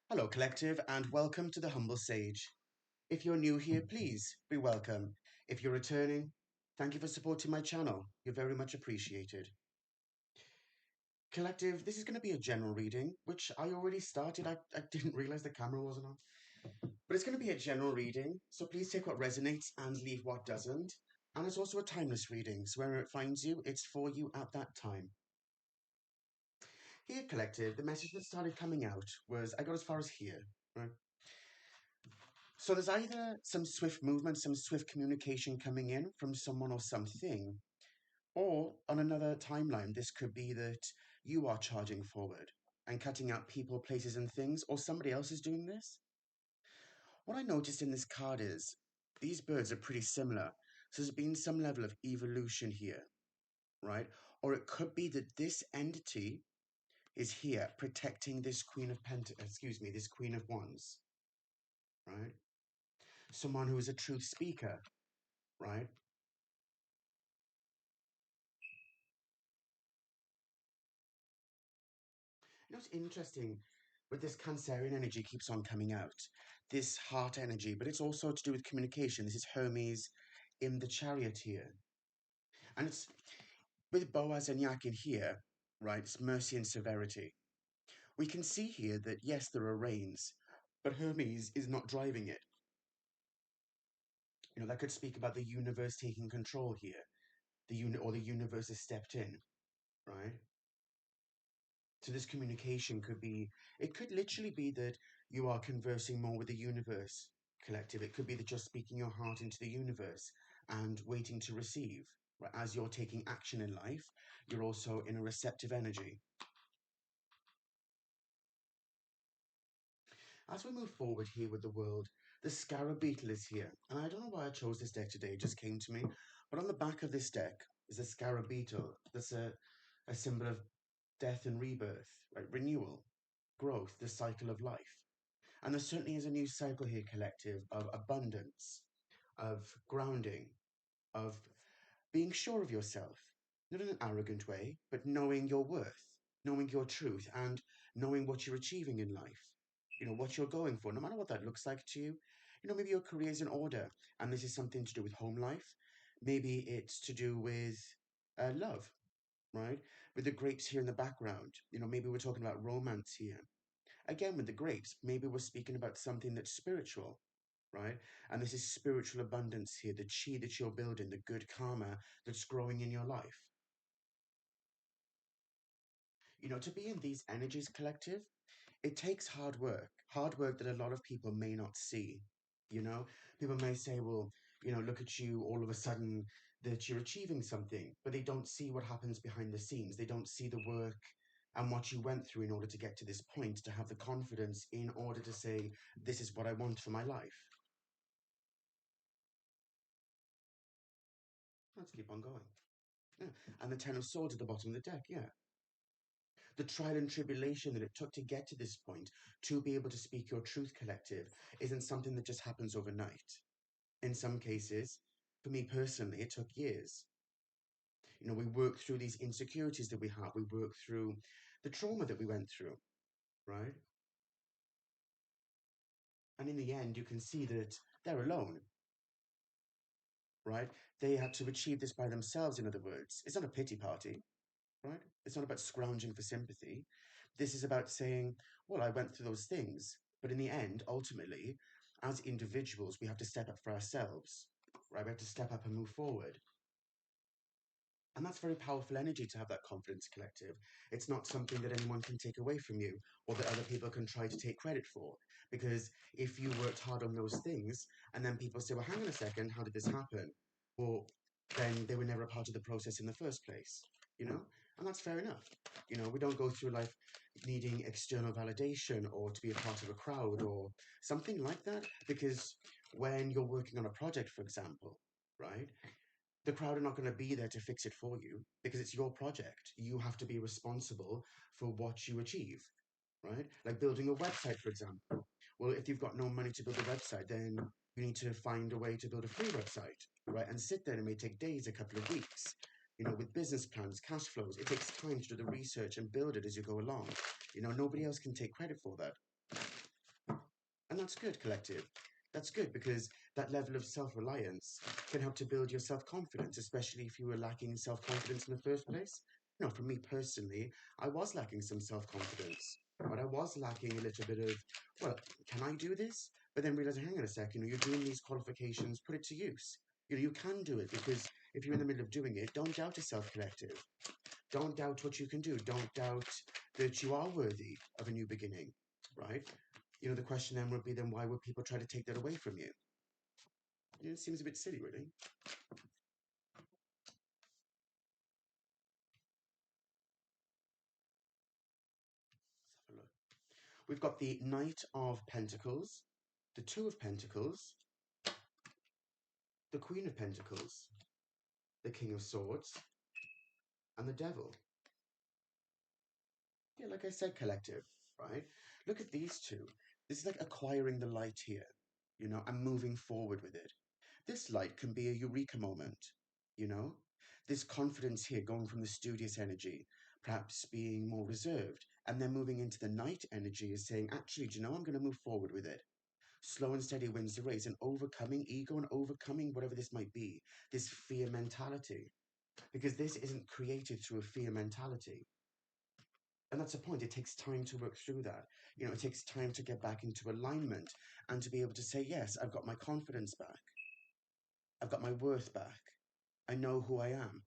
Hello, Collective, and welcome to the Humble Sage. If you're new here, please be welcome. If you're returning, thank you for supporting my channel. You're very much appreciated. Collective, this is going to be a general reading, which I already started. I didn't realize the camera wasn't on. But it's going to be a general reading, so please take what resonates and leave what doesn't. And it's also a timeless reading, so wherever it finds you, it's for you at that time. Here, Collective, the message that started coming out was I got as far as here, right? So there's either some swift movement, some swift communication coming in from someone or something, or on another timeline, this could be that you are charging forward and cutting out people, places, and things, or somebody else is doing this. What I noticed in this card is these birds are pretty similar. So there's been some level of evolution here, right? Or it could be that this entity is here protecting this this Queen of Wands, right? Someone who is a truth speaker, right? You know, it's interesting with this Cancerian energy keeps on coming out, this heart energy, but it's also to do with communication. This is Hermes in the chariot here. And it's with Boaz and Yakin here, right? It's mercy and severity. We can see here that, yes, there are reins, but Hermes is not driving it. You know, that could speak about the universe taking control here, or the universe has stepped in, right? So this communication could be, it could literally be that you are conversing more with the universe, Collective. It could be that you're speaking your heart into the universe and waiting to receive. Right? As you're taking action in life, you're also in a receptive energy. As we move forward here with the world, the scarab beetle is here. And I don't know why I chose this deck today, it just came to me. But on the back of this deck is a scarab beetle. That's a symbol of death and rebirth, right? Renewal, growth, the cycle of life. And there certainly is a new cycle here, Collective, of abundance, of grounding, of being sure of yourself, not in an arrogant way, but knowing your worth, knowing your truth, and knowing what you're achieving in life. You know, what you're going for, no matter what that looks like to you. You know, maybe your career is in order, and this is something to do with home life. Maybe it's to do with love, right? With the grapes here in the background. You know, maybe we're talking about romance here. Again, with the grapes, maybe we're speaking about something that's spiritual, right? And this is spiritual abundance here, the chi that you're building, the good karma that's growing in your life. You know, to be in these energies, Collective, it takes hard work that a lot of people may not see. You know, people may say, well, you know, look at you all of a sudden that you're achieving something, but they don't see what happens behind the scenes. They don't see the work and what you went through in order to get to this point, to have the confidence in order to say, this is what I want for my life. Let's keep on going. Yeah. And the Ten of Swords at the bottom of the deck, yeah. The trial and tribulation that it took to get to this point, to be able to speak your truth, Collective, isn't something that just happens overnight. In some cases, for me personally, it took years. You know, we work through these insecurities that we have. We work through the trauma that we went through, right? And in the end, you can see that they're alone, right? They had to achieve this by themselves, in other words. It's not a pity party, right? It's not about scrounging for sympathy. This is about saying, well, I went through those things. But in the end, ultimately, as individuals, we have to step up for ourselves, right? We have to step up and move forward. And that's very powerful energy to have that confidence, Collective. It's not something that anyone can take away from you or that other people can try to take credit for. Because if you worked hard on those things and then people say, well, hang on a second, how did this happen? Well, then they were never a part of the process in the first place, you know? And that's fair enough. You know, we don't go through life needing external validation or to be a part of a crowd or something like that. Because when you're working on a project, for example, right? The crowd are not going to be there to fix it for you because it's your project. You have to be responsible for what you achieve, right? Like building a website, for example. Well, if you've got no money to build a website, then you need to find a way to build a free website, right? And sit there. It may take days, a couple of weeks. You know, with business plans, cash flows, it takes time to do the research and build it as you go along. You know, nobody else can take credit for that. And that's good, collective. That's good because that level of self-reliance can help to build your self-confidence, especially if you were lacking self-confidence in the first place. For me personally, I was lacking some self-confidence, but I was lacking a little bit of, well, can I do this? But then realizing, hang on a second, you're doing these qualifications, put it to use. You can do it because if you're in the middle of doing it, don't doubt yourself, collective. Don't doubt what you can do. Don't doubt that you are worthy of a new beginning, right? The question then would be, then why would people try to take that away from you? It seems a bit silly, really. Let's have a look. We've got the Knight of Pentacles, the Two of Pentacles, the Queen of Pentacles, the King of Swords, and the Devil. Yeah, like I said, collective, right? Look at these two. This is like acquiring the light here, and moving forward with it. This light can be a eureka moment, you know? This confidence here going from the studious energy, perhaps being more reserved, and then moving into the night energy is saying, actually, do you know, I'm going to move forward with it. Slow and steady wins the race, and overcoming ego and overcoming whatever this might be, this fear mentality. Because this isn't created through a fear mentality. And that's the point. It takes time to work through that. It takes time to get back into alignment and to be able to say, yes, I've got my confidence back. I've got my worth back. I know who I am.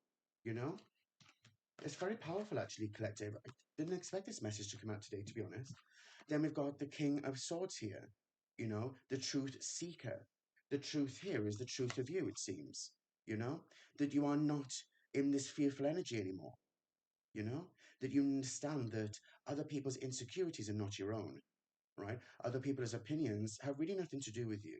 You know? It's very powerful, actually, collective. I didn't expect this message to come out today, to be honest. Then we've got the King of Swords here. The truth seeker. The truth here is the truth of you, it seems. That you are not in this fearful energy anymore. That you understand that other people's insecurities are not your own, right? Other people's opinions have really nothing to do with you.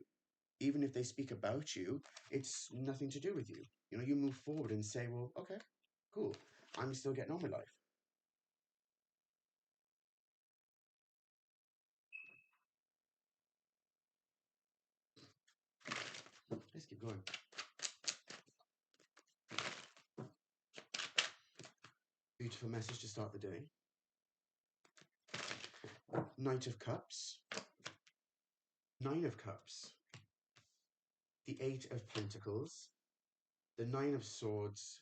Even if they speak about you, it's nothing to do with you. You move forward and say, well, okay, cool. I'm still getting on with life. Let's keep going. Beautiful message to start the day. Knight of Cups. Nine of Cups. The Eight of Pentacles. The Nine of Swords.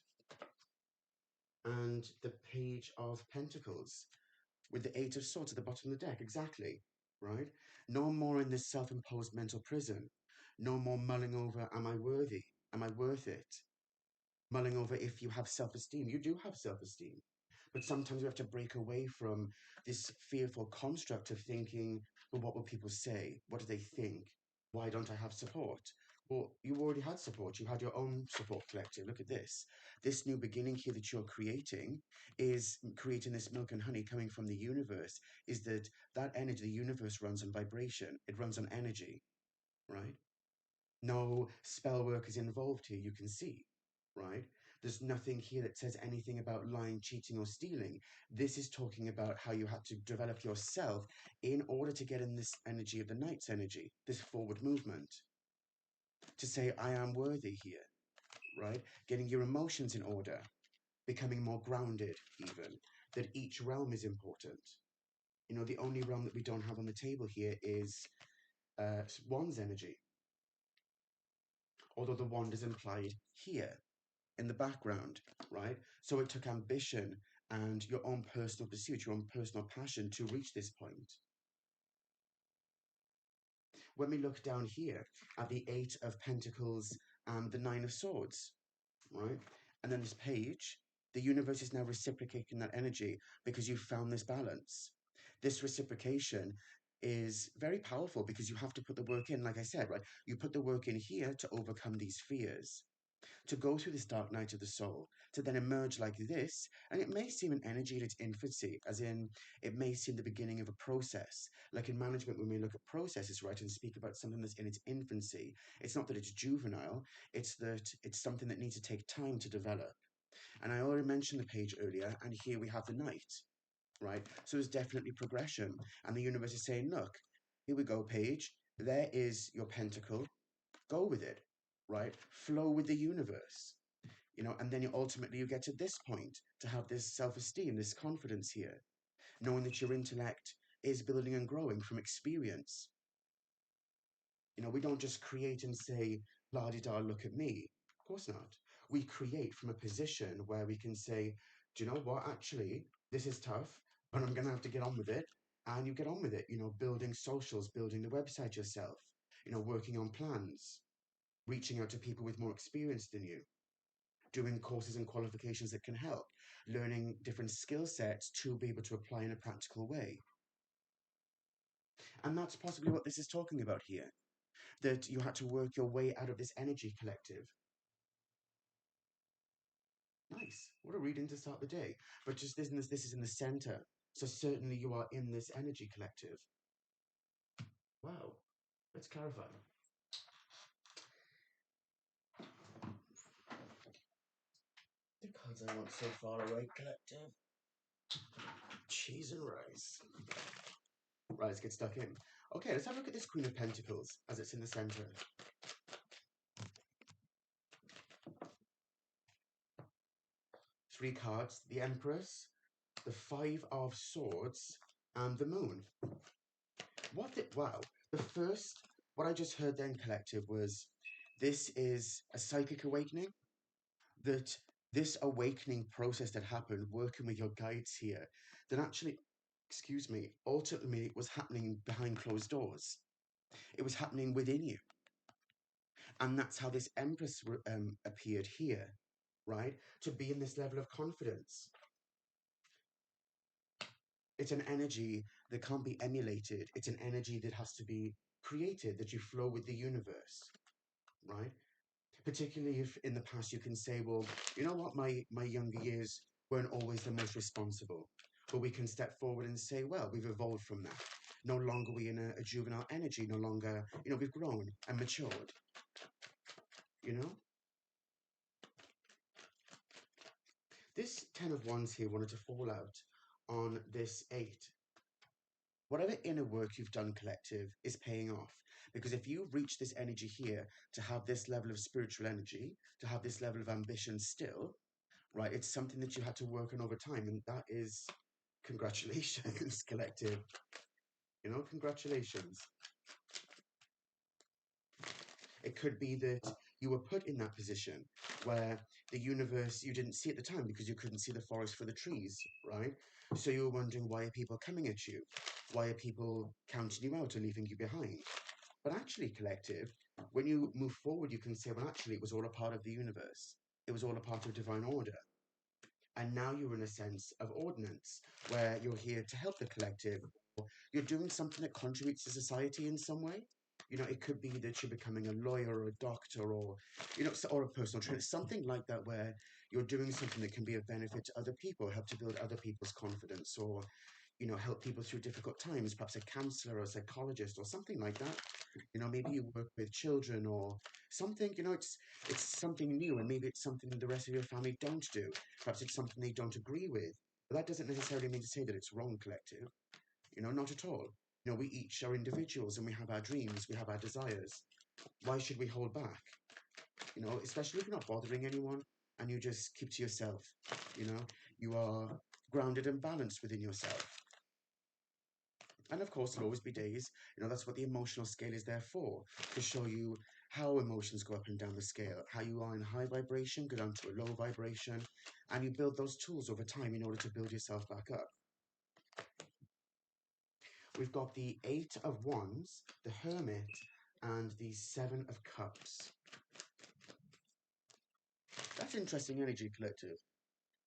And the Page of Pentacles. With the Eight of Swords at the bottom of the deck. Exactly. Right? No more in this self-imposed mental prison. No more mulling over, am I worthy? Am I worth it? Mulling over if you have self-esteem. You do have self-esteem. But sometimes we have to break away from this fearful construct of thinking, well, what will people say? What do they think? Why don't I have support? Well, you already had support. You had your own support collective. Look at this. This new beginning here that you're creating is creating this milk and honey coming from the universe. Is that energy, the universe runs on vibration. It runs on energy, right? No spell work is involved here, you can see, right? There's nothing here that says anything about lying, cheating, or stealing. This is talking about how you had to develop yourself in order to get in this energy of the Knight's energy, this forward movement, to say, I am worthy here, right? Getting your emotions in order, becoming more grounded, even, that each realm is important. The only realm that we don't have on the table here is Wands energy, although the wand is implied here in the background, right? So it took ambition and your own personal pursuit, your own personal passion to reach this point. When we look down here at the Eight of Pentacles and the Nine of Swords, right? And then this page, the universe is now reciprocating that energy because you found this balance. This reciprocation is very powerful because you have to put the work in, like I said, right? You put the work in here to overcome these fears, to go through this dark night of the soul, to then emerge like this. And it may seem an energy in its infancy, as in it may seem the beginning of a process. Like in management, when we look at processes, right, and speak about something that's in its infancy, it's not that it's juvenile, it's that it's something that needs to take time to develop. And I already mentioned the page earlier, and here we have the night, right? So there's definitely progression. And the universe is saying, look, here we go, page. There is your pentacle. Go with it, right? Flow with the universe, and then ultimately you get to this point to have this self-esteem, this confidence here, knowing that your intellect is building and growing from experience, You know, we don't just create and say, la-di-da, look at me. Of course not. We create from a position where we can say, do you know what, actually, this is tough, but I'm going to have to get on with it. And you get on with it, you know, building socials, building the website yourself, you know, working on plans, reaching out to people with more experience than you, doing courses and qualifications that can help, learning different skill sets to be able to apply in a practical way. And that's possibly what this is talking about here, that you had to work your way out of this energy collective. Nice. What a reading to start the day. But just this is in the center. So certainly you are in this energy collective. Wow. Let's clarify. The cards I want so far away, collective. Cheese and rice. Right, let's get stuck in. Okay, let's have a look at this Queen of Pentacles as it's in the center. Three cards, the Empress, the Five of Swords, and the Moon. Wow. What I just heard then, collective, was this is a psychic awakening. That this awakening process that happened, working with your guides here, that actually, excuse me, ultimately was happening behind closed doors. It was happening within you. And that's how this Empress appeared here, right? To be in this level of confidence. It's an energy that can't be emulated. It's an energy that has to be created, that you flow with the universe, right? Particularly if in the past you can say, well, you know what, my younger years weren't always the most responsible. But we can step forward and say, well, we've evolved from that. No longer we in a juvenile energy, no longer, you know, we've grown and matured, you know? This 10 of Wands here wanted to fall out on this 8. Whatever inner work you've done, collective, is paying off. Because if you reach this energy here to have this level of spiritual energy, to have this level of ambition still, right, it's something that you had to work on over time. And that is congratulations, collective. You know, congratulations. It could be that you were put in that position where the universe, you didn't see at the time because you couldn't see the forest for the trees, right? So you were wondering, why are people coming at you? Why are people counting you out or leaving you behind? But actually, collective, when you move forward, you can say, well, actually, it was all a part of the universe. It was all a part of divine order. And now you're in a sense of ordinance, where you're here to help the collective. Or you're doing something that contributes to society in some way. You know, it could be that you're becoming a lawyer or a doctor or, you know, or a personal trainer, something like that, where you're doing something that can be of benefit to other people, help to build other people's confidence, or, you know, help people through difficult times, perhaps a counselor or a psychologist or something like that. You know, maybe you work with children or something, you know, it's something new, and maybe it's something that the rest of your family don't do. Perhaps it's something they don't agree with. But that doesn't necessarily mean to say that it's wrong, collective. You know, not at all. You know, we each are individuals and we have our dreams, we have our desires. Why should we hold back? You know, especially if you're not bothering anyone and you just keep to yourself. You know, you are grounded and balanced within yourself. And of course, there'll always be days, you know, that's what the emotional scale is there for, to show you how emotions go up and down the scale, how you are in high vibration, go down to a low vibration, and you build those tools over time in order to build yourself back up. We've got the 8 of Wands, the Hermit, and the 7 of Cups. That's interesting energy, collective.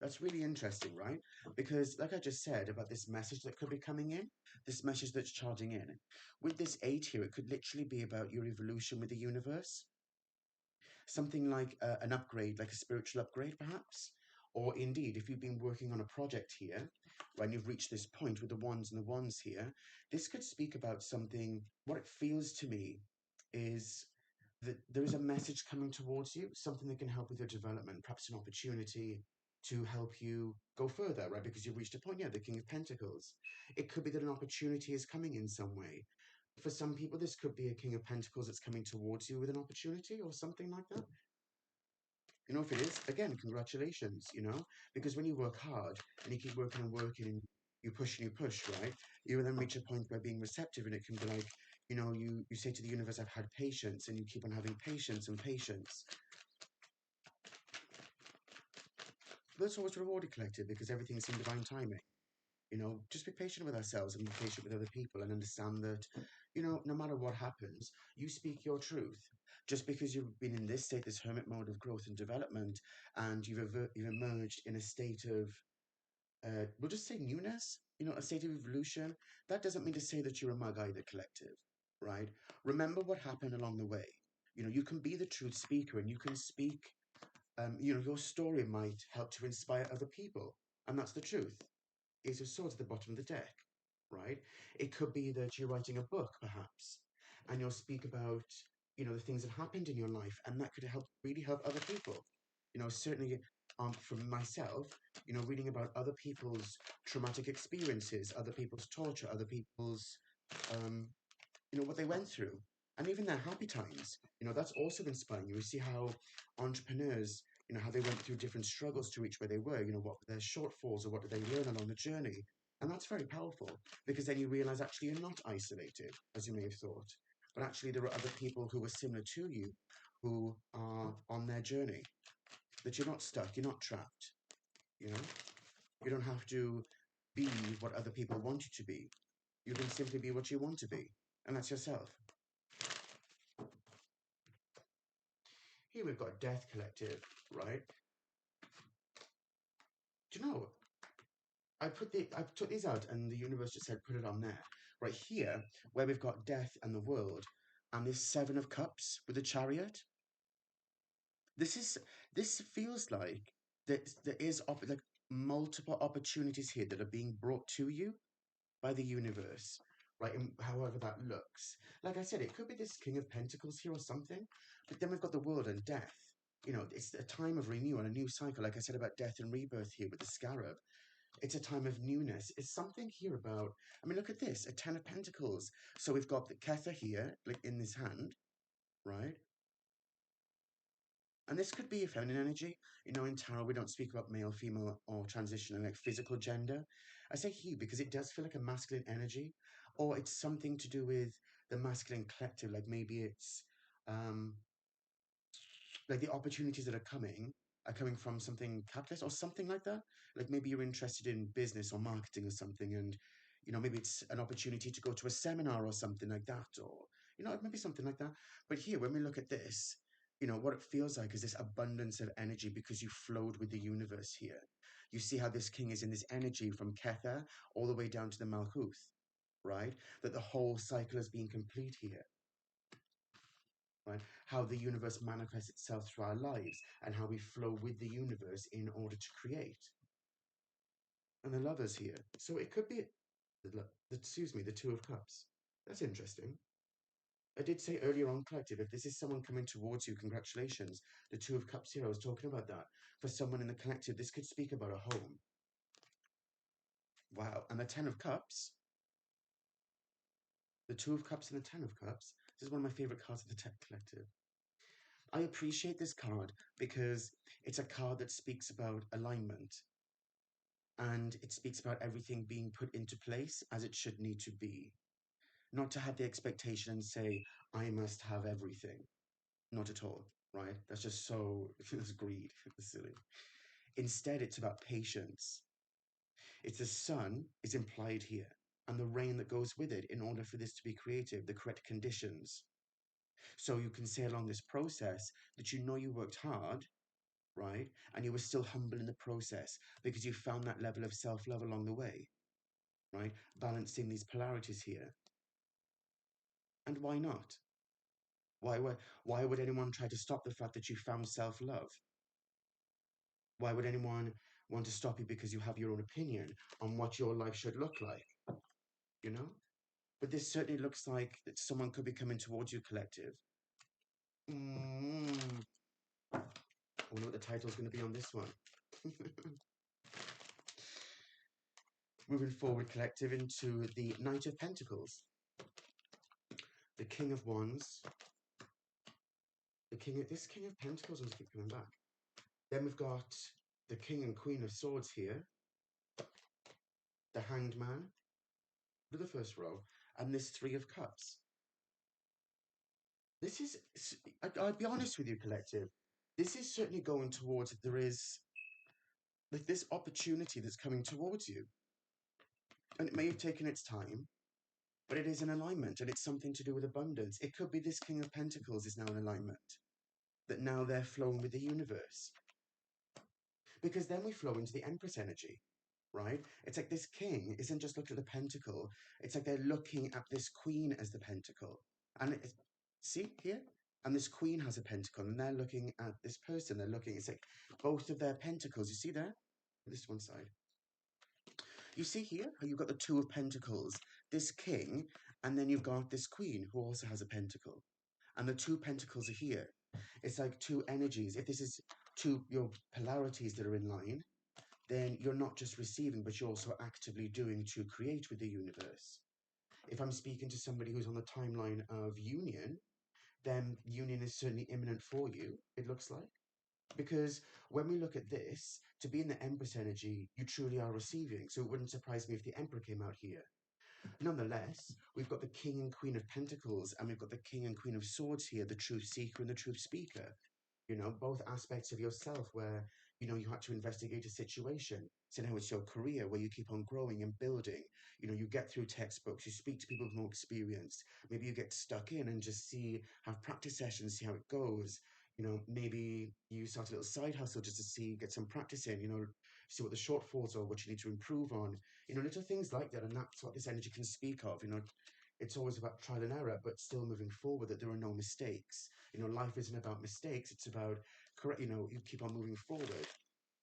That's really interesting, right? Because like I just said about this message that could be coming in, this message that's charging in, with this 8 here, it could literally be about your evolution with the universe. Something like an upgrade, like a spiritual upgrade, perhaps. Or indeed, if you've been working on a project here, when you've reached this point with the wands and the wands here, this could speak about something. What it feels to me is that there is a message coming towards you, something that can help with your development, perhaps an opportunity to help you go further, right? Because you've reached a point, yeah, the King of Pentacles. It could be that an opportunity is coming in some way. For some people, this could be a King of Pentacles that's coming towards you with an opportunity or something like that. You know, if it is, again, congratulations, you know, because when you work hard and you keep working and working and you push, right, you will then reach a point where being receptive and it can be like, You know, you say to the universe, I've had patience, and you keep on having patience and patience. But it's always rewarded, collective, because everything's in divine timing. You know, just be patient with ourselves and be patient with other people and understand that, you know, no matter what happens, you speak your truth. Just because you've been in this state, this hermit mode of growth and development, and you've emerged in a state of, we'll just say newness, you know, a state of evolution, that doesn't mean to say that you're a mug either, collective, right? Remember what happened along the way. You know, you can be the truth speaker and you can speak, you know, your story might help to inspire other people. And that's the truth. Ace of Swords at the bottom of the deck, right? It could be that you're writing a book, perhaps, and you'll speak about, you know, the things that happened in your life, and that could really help other people. You know, certainly, from myself, you know, reading about other people's traumatic experiences, other people's torture, other people's, um, you know, what they went through, and even their happy times. You know, that's also inspiring. You see how entrepreneurs, you know, how they went through different struggles to reach where they were. You know, what were their shortfalls or what did they learn along the journey? And that's very powerful because then you realize actually you're not isolated as you may have thought, but actually there are other people who are similar to you who are on their journey. That you're not stuck, you're not trapped. You know, you don't have to be what other people want you to be. You can simply be what you want to be, and that's yourself. Here we've got Death Collective, right? Do you know, I took these out and the universe just said put it on there. Right here, where we've got Death and the World, and this Seven of Cups with the Chariot. This feels like there is like multiple opportunities here that are being brought to you by the universe, right? And however that looks. Like I said, it could be this King of Pentacles here or something, but then we've got the World and Death. You know, it's a time of renewal and a new cycle. Like I said about death and rebirth here with the Scarab. It's a time of newness. It's something here about, I mean, look at this, a Ten of Pentacles. So we've got the Kether here, like in this hand, right? And this could be a feminine energy. You know, in tarot, we don't speak about male, female, or transitioning, like physical gender. I say he because it does feel like a masculine energy, or it's something to do with the masculine collective. Like maybe it's um, like the opportunities that are coming from something capitalist or something like that. Like maybe you're interested in business or marketing or something, and you know maybe it's an opportunity to go to a seminar or something like that, or you know maybe something like that. But here, when we look at this, you know what it feels like is this abundance of energy because you flowed with the universe here. You see how this king is in this energy from Kether all the way down to the Malkuth, right? That the whole cycle has been complete here, right? How the universe manifests itself through our lives and how we flow with the universe in order to create. And the lovers here. So it could be, excuse me, the Two of Cups. That's interesting. I did say earlier on, collective, if this is someone coming towards you, congratulations. The Two of Cups here, I was talking about that. For someone in the collective, this could speak about a home. Wow. And the Ten of Cups, the Two of Cups and the Ten of Cups, this is one of my favorite cards of the Tech Collective. I appreciate this card because it's a card that speaks about alignment and it speaks about everything being put into place as it should need to be. Not to have the expectation and say, I must have everything. Not at all, right? That's just so, it's greed, it's silly. Instead, it's about patience. It's the sun is implied here and the rain that goes with it in order for this to be creative, the correct conditions. So you can say along this process that you know you worked hard, right? And you were still humble in the process because you found that level of self-love along the way, right? Balancing these polarities here. And why not? Why would anyone try to stop the fact that you found self-love? Why would anyone want to stop you because you have your own opinion on what your life should look like? You know? But this certainly looks like that someone could be coming towards you, collective. I wonder what the title's going to be on this one. Moving forward, collective, into the Knight of Pentacles. The King of Wands. This King of Pentacles wants to keep coming back. Then we've got the King and Queen of Swords here. The Hanged Man. To the first row. And this Three of Cups. This is, I'll be honest with you, collective. This is certainly going towards, there is like this opportunity that's coming towards you. And it may have taken its time, but it is an alignment and it's something to do with abundance. It could be this King of Pentacles is now in alignment, that now they're flowing with the universe. Because then we flow into the Empress energy, right? It's like this king isn't just looking at the pentacle, it's like they're looking at this queen as the pentacle. And it's, see here? And this queen has a pentacle, and they're looking at this person. They're looking, it's like both of their pentacles. You see there? This one side. You see here how you've got the two of pentacles, this king, and then you've got this queen who also has a pentacle. And the two pentacles are here. It's like two energies. If this is two your polarities that are in line, then you're not just receiving, but you're also actively doing to create with the universe. If I'm speaking to somebody who's on the timeline of union, then union is certainly imminent for you, it looks like. Because when we look at this, to be in the Empress energy, you truly are receiving. So it wouldn't surprise me if the Emperor came out here. Nonetheless, we've got the King and Queen of Pentacles, and we've got the King and Queen of Swords here, the truth seeker and the truth speaker. You know, both aspects of yourself where, you know, you had to investigate a situation. So now it's your career where you keep on growing and building. You know, you get through textbooks, you speak to people with more experience. Maybe you get stuck in and just have practice sessions, see how it goes. You know, maybe you start a little side hustle just to get some practice in, you know, see what the shortfalls are, what you need to improve on, you know, little things like that. And that's what this energy can speak of, you know. It's always about trial and error, but still moving forward, that there are no mistakes. You know, life isn't about mistakes. It's about, correct, you know, you keep on moving forward,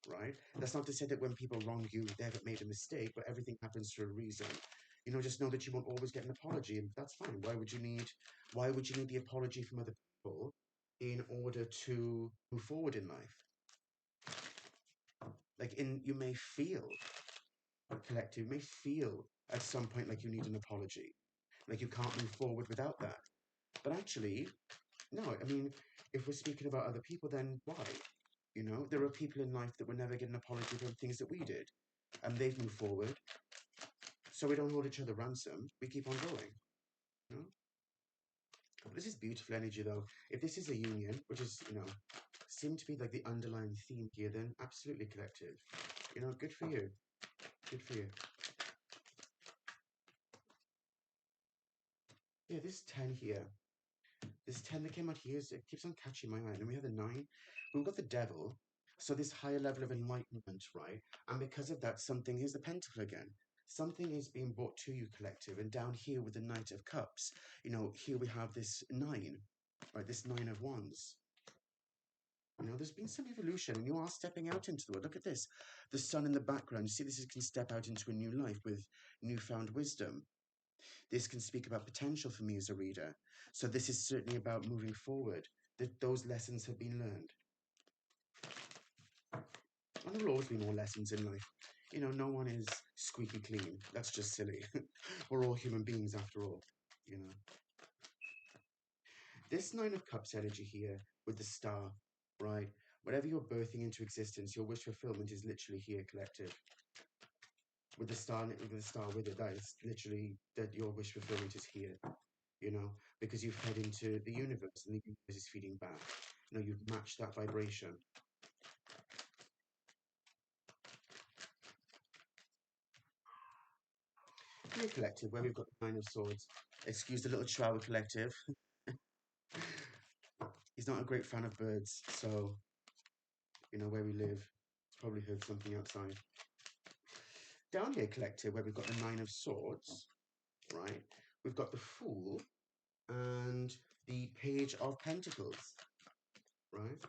right? That's not to say that when people wrong you, they haven't made a mistake, but everything happens for a reason. You know, just know that you won't always get an apology, and that's fine. Why would you need the apology from other people in order to move forward in life? You may feel, collective, you may feel at some point like you need an apology, like you can't move forward without that. But actually, no, I mean, if we're speaking about other people, then why? You know, there are people in life that will never get an apology for the things that we did, and they've moved forward. So we don't hold each other ransom. We keep on going. You know? This is beautiful energy, though. If this is a union, which is, you know, seem to be like the underlying theme here, then absolutely collective. You know, good for you. Good for you. Yeah, this 10 here. This 10 that came out here, it keeps on catching my eye. And we have the 9. We've got the devil. So this higher level of enlightenment, right? And because of that, something, here's the pentacle again. Something is being brought to you, collective. And down here with the Knight of Cups, you know, here we have this 9, right? This 9 of Wands. You know, there's been some evolution and you are stepping out into the world. Look at this. The sun in the background. You see, this can step out into a new life with newfound wisdom. This can speak about potential for me as a reader. So this is certainly about moving forward. Those lessons have been learned. And there will always be more lessons in life. You know, no one is squeaky clean. That's just silly. We're all human beings after all, you know. This 9 of Cups energy here with the star, right? Whatever you're birthing into existence, your wish fulfillment is literally here, collective. With the star with it, that is literally that your wish fulfillment is here, you know, because you've fed into the universe and the universe is feeding back. You know, you've matched that vibration. Here, collective, where we've got the 9 of Swords. Excuse the little chihuahua collective. He's not a great fan of birds, so, you know, where we live, he's probably heard something outside. Down here, collective, where we've got the 9 of Swords, right? We've got the Fool and the Page of Pentacles, right?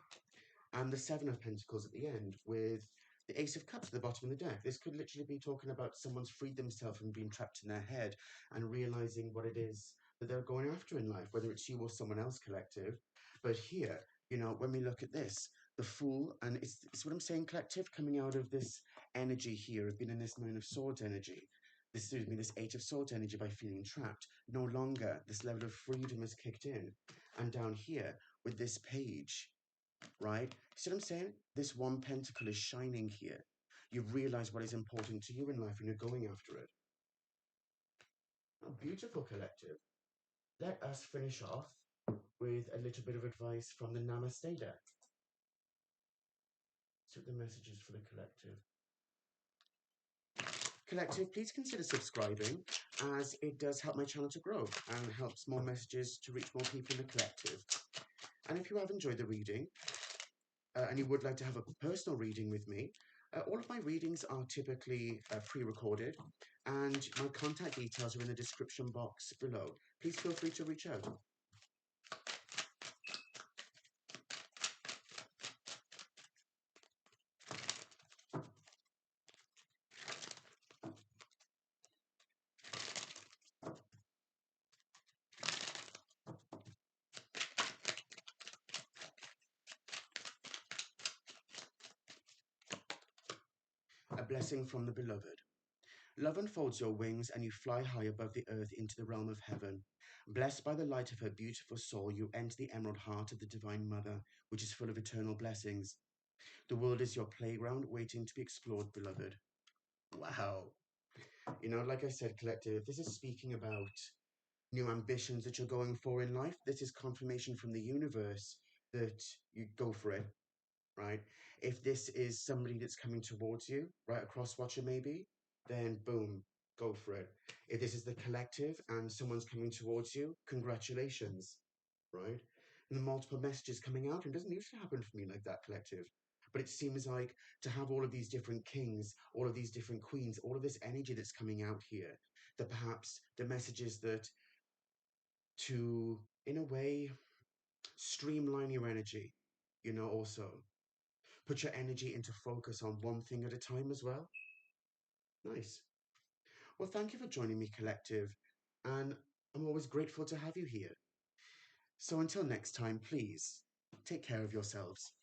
And the 7 of Pentacles at the end with the Ace of Cups at the bottom of the deck. This could literally be talking about someone's freed themselves from being trapped in their head and realizing what it is that they're going after in life, whether it's you or someone else, collective. But here, you know, when we look at this, the Fool, and it's what I'm saying, collective, coming out of this energy here of being in this 9 of Swords energy. This 8 of Swords energy by feeling trapped. No longer this level of freedom is kicked in. And down here with this page, right? See what I'm saying? This one pentacle is shining here. You've realized what is important to you in life and you're going after it. Oh, beautiful, collective. Let us finish off with a little bit of advice from the Namaste deck. So the messages for the collective. Collective, please consider subscribing, as it does help my channel to grow and helps more messages to reach more people in the collective. And if you have enjoyed the reading, and you would like to have a personal reading with me, all of my readings are typically pre-recorded, and my contact details are in the description box below. Please feel free to reach out. A blessing from the beloved. Love unfolds your wings and you fly high above the earth into the realm of heaven. Blessed by the light of her beautiful soul, you enter the emerald heart of the Divine Mother, which is full of eternal blessings. The world is your playground waiting to be explored, beloved. Wow. You know, like I said, collective, this is speaking about new ambitions that you're going for in life. This is confirmation from the universe that you go for it, right? If this is somebody that's coming towards you, right, a cross watcher maybe, then boom, go for it. If this is the collective and someone's coming towards you, congratulations, right? And the multiple messages coming out, and it doesn't usually happen for me like that, collective. But it seems like to have all of these different kings, all of these different queens, all of this energy that's coming out here, that perhaps the messages that to, in a way, streamline your energy, you know, also put your energy into focus on one thing at a time as well. Nice. Well, thank you for joining me, collective, and I'm always grateful to have you here. So until next time, please take care of yourselves.